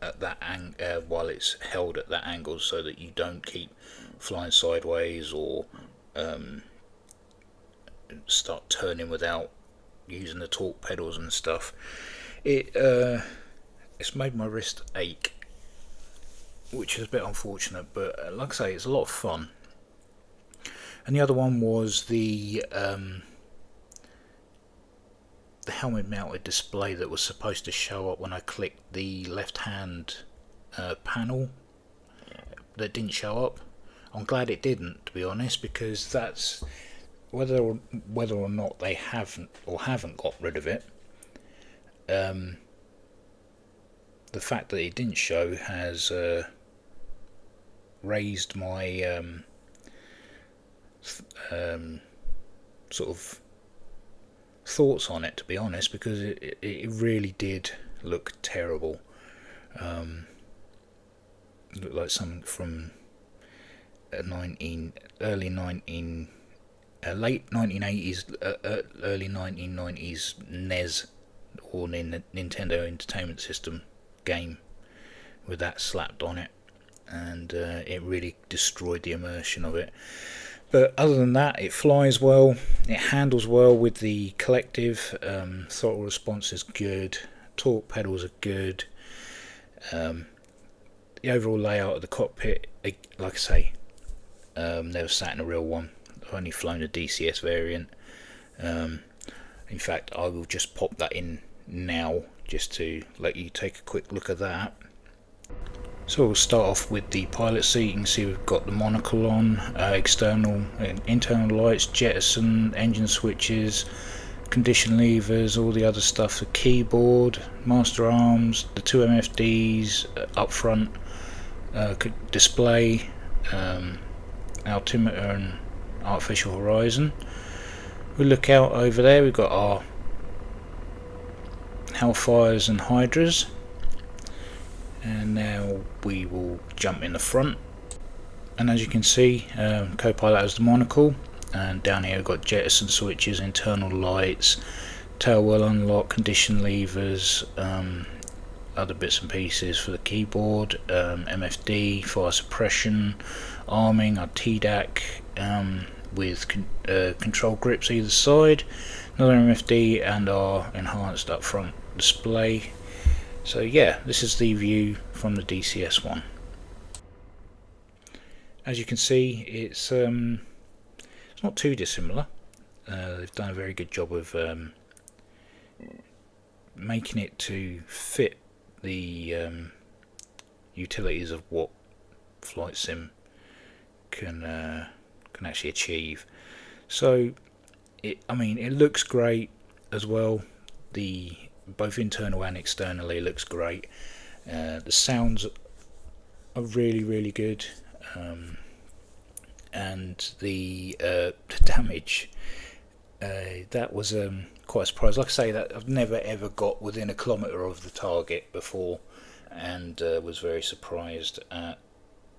at that while it's held at that angle, so that you don't keep flying sideways or start turning without using the torque pedals and stuff. It's made my wrist ache, which is a bit unfortunate, but like I say, it's a lot of fun. And the other one was the helmet mounted display that was supposed to show up when I clicked the left hand panel. That didn't show up. I'm glad it didn't, to be honest, because that's whether or not they haven't got rid of it. The fact that it didn't show has raised my sort of thoughts on it, to be honest, because it really did look terrible. Looked like something from late 1980s, early 1990s NES or Nintendo Entertainment System game with that slapped on it, and it really destroyed the immersion of it. But other than that, it flies well, it handles well with the collective, throttle response is good, torque pedals are good, the overall layout of the cockpit, like I say, never sat in a real one. I've only flown a DCS variant. In fact, I will just pop that in now just to let you take a quick look at that. So we'll start off with the pilot seat. You can see we've got the monocle on, external and internal lights, jettison, engine switches, condition levers, all the other stuff, the keyboard, master arms, the two MFDs up front, display, altimeter and artificial horizon. We look out over there, we've got our Hellfires and Hydras. And now we will jump in the front, and as you can see, co-pilot has the monocle, and down here we've got jettison switches, internal lights, tail well unlock, condition levers, other bits and pieces for the keyboard, MFD, fire suppression, arming, our TDAC with control grips either side, another MFD, and our enhanced up front display. So yeah, this is the view from the DCS one. As you can see, it's not too dissimilar. They've done a very good job of making it to fit the utilities of what flight sim can actually achieve. So it looks great as well. Both internal and externally looks great. The sounds are really good, and the damage, that was quite a surprise. Like I say, that I've never ever got within a kilometre of the target before, and was very surprised at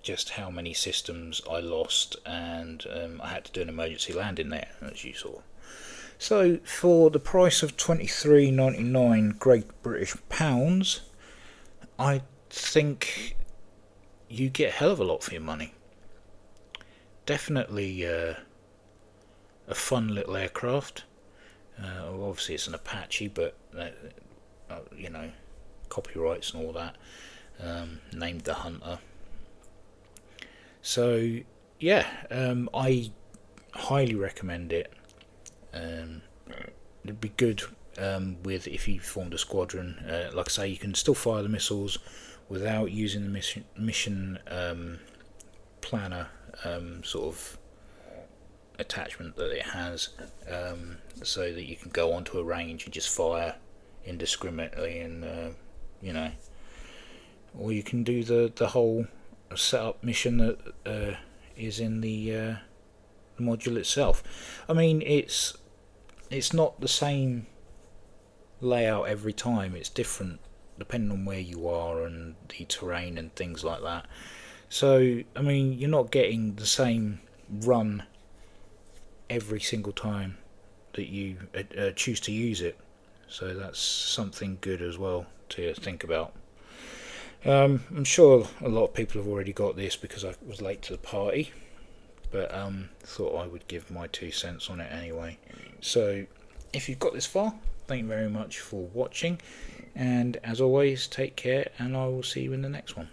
just how many systems I lost, and I had to do an emergency landing there, as you saw. So for the price of £23.99 Great British pounds, I think you get a hell of a lot for your money. Definitely a fun little aircraft. Obviously it's an Apache, but copyrights and all that. Named the Hunter. So yeah, I highly recommend it. It'd be good with if you formed a squadron. Like I say, you can still fire the missiles without using the mission planner sort of attachment that it has, so that you can go onto a range and just fire indiscriminately, and or you can do the whole setup mission that is in the module itself. I mean, it's not the same layout every time. It's different depending on where you are and the terrain and things like that. So I mean, you're not getting the same run every single time that you choose to use it. So that's something good as well to think about. I'm sure a lot of people have already got this because I was late to the party, but thought I would give my 2 cents on it anyway. So if you've got this far, thank you very much for watching, and as always, take care, and I will see you in the next one.